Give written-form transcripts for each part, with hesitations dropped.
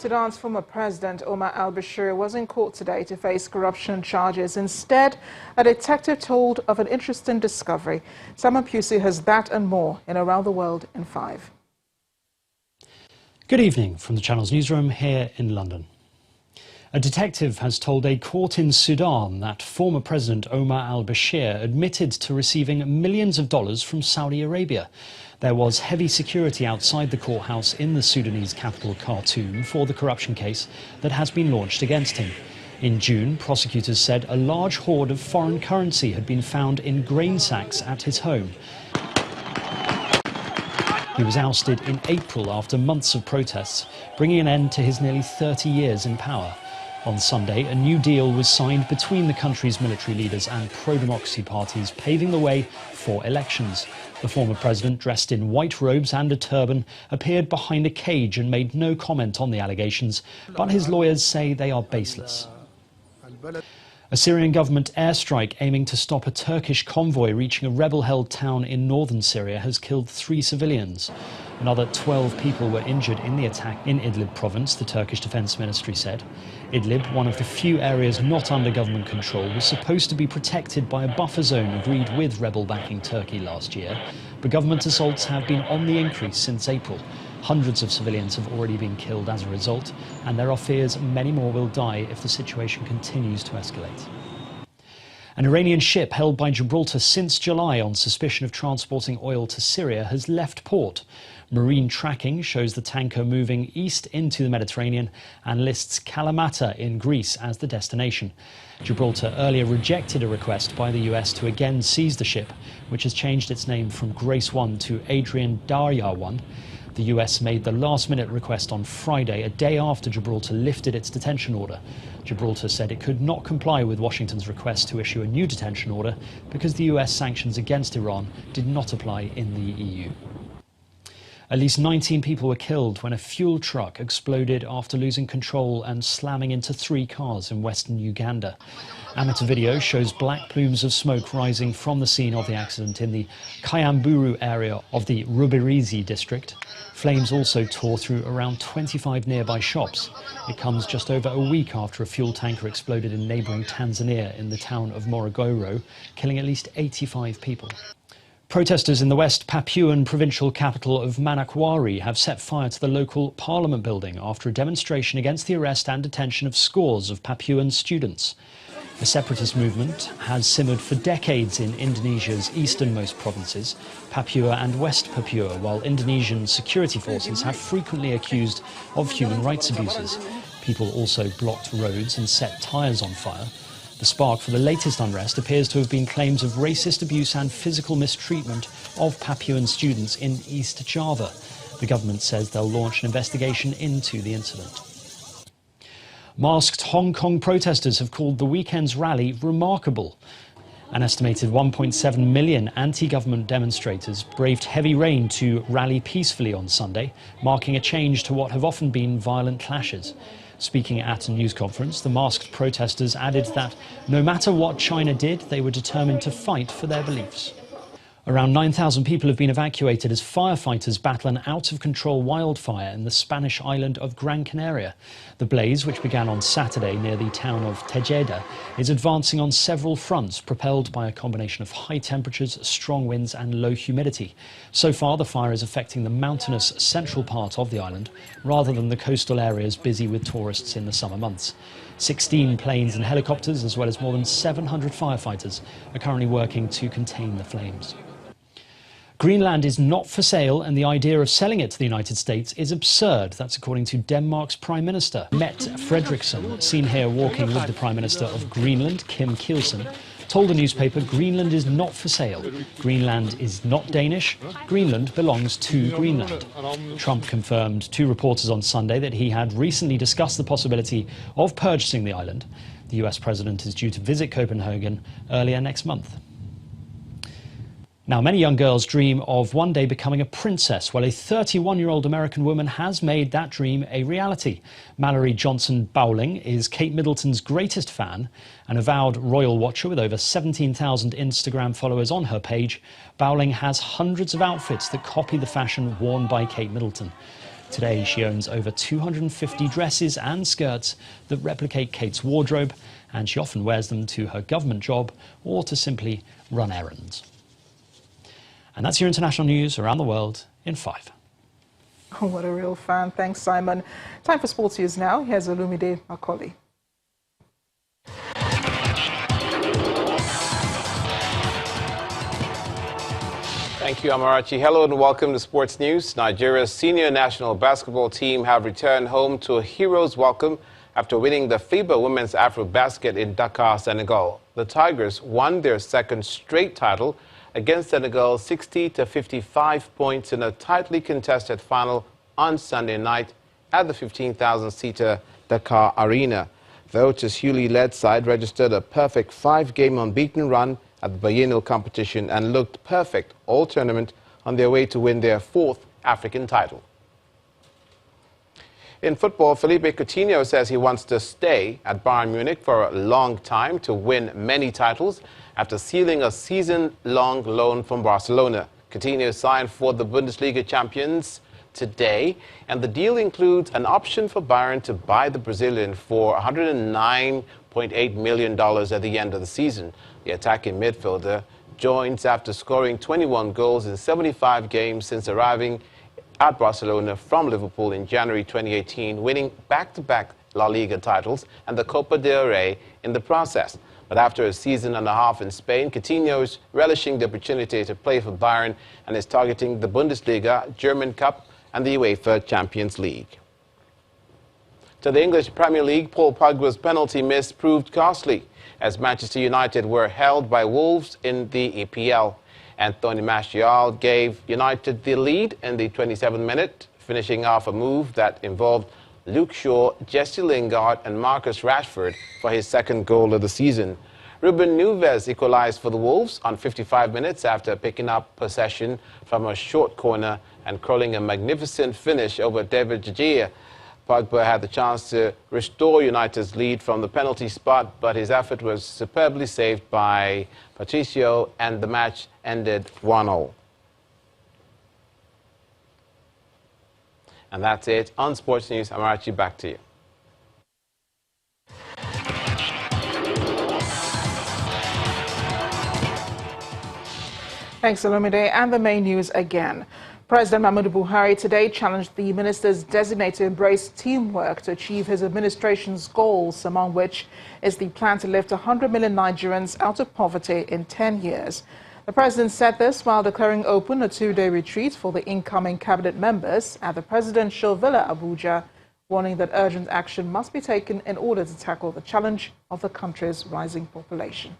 Sudan's former president Omar al-Bashir was in court today to face corruption charges. Instead, a detective told of an interesting discovery. Simon Pusey has that and more in Around the World in 5. Good evening from the Channel's newsroom here in London. A detective has told a court in Sudan that former President Omar al-Bashir admitted to receiving millions of dollars from Saudi Arabia. There was heavy security outside the courthouse in the Sudanese capital Khartoum for the corruption case that has been launched against him. In June, prosecutors said a large hoard of foreign currency had been found in grain sacks at his home. He was ousted in April after months of protests, bringing an end to his nearly 30 years in power. On Sunday, a new deal was signed between the country's military leaders and pro-democracy parties, paving the way for elections. The former president, dressed in white robes and a turban, appeared behind a cage and made no comment on the allegations, but his lawyers say they are baseless. A Syrian government airstrike aiming to stop a Turkish convoy reaching a rebel-held town in northern Syria has killed 3 civilians. Another 12 people were injured in the attack in Idlib province, the Turkish Defence Ministry said. Idlib, one of the few areas not under government control, was supposed to be protected by a buffer zone agreed with rebel-backing Turkey last year. But government assaults have been on the increase since April. Hundreds of civilians have already been killed as a result, and there are fears many more will die if the situation continues to escalate. An Iranian ship held by Gibraltar since July on suspicion of transporting oil to Syria has left port. Marine tracking shows the tanker moving east into the Mediterranean and lists Kalamata in Greece as the destination. Gibraltar earlier rejected a request by the US to again seize the ship, which has changed its name from Grace 1 to Adrian Darya 1. The US made the last-minute request on Friday, a day after Gibraltar lifted its detention order. Gibraltar said it could not comply with Washington's request to issue a new detention order because the US sanctions against Iran did not apply in the EU. At least 19 people were killed when a fuel truck exploded after losing control and slamming into 3 cars in western Uganda. Amateur video shows black plumes of smoke rising from the scene of the accident in the Kayamburu area of the Rubirizi district. Flames also tore through around 25 nearby shops. It comes just over a week after a fuel tanker exploded in neighbouring Tanzania in the town of Morogoro, killing at least 85 people. Protesters in the West Papuan provincial capital of Manokwari have set fire to the local parliament building after a demonstration against the arrest and detention of scores of Papuan students. The separatist movement has simmered for decades in Indonesia's easternmost provinces, Papua and West Papua, while Indonesian security forces have frequently accused of human rights abuses. People also blocked roads and set tyres on fire. The spark for the latest unrest appears to have been claims of racist abuse and physical mistreatment of Papuan students in East Java. The government says they'll launch an investigation into the incident. Masked Hong Kong protesters have called the weekend's rally remarkable. An estimated 1.7 million anti-government demonstrators braved heavy rain to rally peacefully on Sunday, marking a change to what have often been violent clashes. Speaking at a news conference, the masked protesters added that no matter what China did, they were determined to fight for their beliefs. Around 9,000 people have been evacuated as firefighters battle an out-of-control wildfire in the Spanish island of Gran Canaria. The blaze, which began on Saturday near the town of Tejeda, is advancing on several fronts, propelled by a combination of high temperatures, strong winds and low humidity. So far, the fire is affecting the mountainous central part of the island, rather than the coastal areas busy with tourists in the summer months. 16 planes and helicopters, as well as more than 700 firefighters, are currently working to contain the flames. Greenland is not for sale, and the idea of selling it to the United States is absurd. That's according to Denmark's Prime Minister, Mette Frederiksen, seen here walking with the Prime Minister of Greenland, Kim Kielsen, told the newspaper Greenland is not for sale. Greenland is not Danish. Greenland belongs to Greenland. Trump confirmed to reporters on Sunday that he had recently discussed the possibility of purchasing the island. The US president is due to visit Copenhagen earlier next month. Now, many young girls dream of one day becoming a princess. Well, a 31-year-old American woman has made that dream a reality. Mallory Johnson Bowling is Kate Middleton's greatest fan. An avowed royal watcher with over 17,000 Instagram followers on her page, Bowling has hundreds of outfits that copy the fashion worn by Kate Middleton. Today, she owns over 250 dresses and skirts that replicate Kate's wardrobe, and she often wears them to her government job or to simply run errands. And that's your international news around the world in 5. Oh, what a real fan. Thanks, Simon. Time for sports news now. Here's Olumide Macaulay. Thank you, Amarachi. Hello and welcome to Sports News. Nigeria's senior national basketball team have returned home to a hero's welcome after winning the FIBA Women's Afro-Basket in Dakar, Senegal. The Tigers won their second straight title against Senegal 60-55 points in a tightly contested final on Sunday night at the 15,000-seater Dakar Arena. The Otis Hewley-led side registered a perfect 5-game unbeaten run at the biennial competition and looked perfect all tournament on their way to win their 4th African title. In football, Philippe Coutinho says he wants to stay at Bayern Munich for a long time to win many titles after sealing a season-long loan from Barcelona. Coutinho signed for the Bundesliga champions today, and the deal includes an option for Bayern to buy the Brazilian for $109.8 million at the end of the season. The attacking midfielder joins after scoring 21 goals in 75 games since arriving at Barcelona from Liverpool in January 2018, winning back-to-back La Liga titles and the Copa del Rey in the process. But after a season and a half in Spain, Coutinho is relishing the opportunity to play for Bayern and is targeting the Bundesliga, German Cup and the UEFA Champions League. To the English Premier League, Paul Pogba's penalty miss proved costly as Manchester United were held by Wolves in the EPL. Anthony Martial gave United the lead in the 27th minute, finishing off a move that involved Luke Shaw, Jesse Lingard and Marcus Rashford for his second goal of the season. Ruben Neves equalized for the Wolves on 55 minutes after picking up possession from a short corner and curling a magnificent finish over David De Gea. Pogba had the chance to restore United's lead from the penalty spot, but his effort was superbly saved by Patricio and the match ended 1-0. And that's it on Sports News. Amarachi, back to you. Thanks, Olumide. And the main news again. President Muhammadu Buhari today challenged the ministers designate to embrace teamwork to achieve his administration's goals, among which is the plan to lift 100 million Nigerians out of poverty in 10 years. The president said this while declaring open a 2-day retreat for the incoming cabinet members at the Presidential Villa Abuja, warning that urgent action must be taken in order to tackle the challenge of the country's rising population.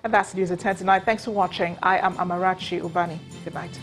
And that's the news at 10 tonight. Thanks for watching. I am Amarachi Ubani. Good night.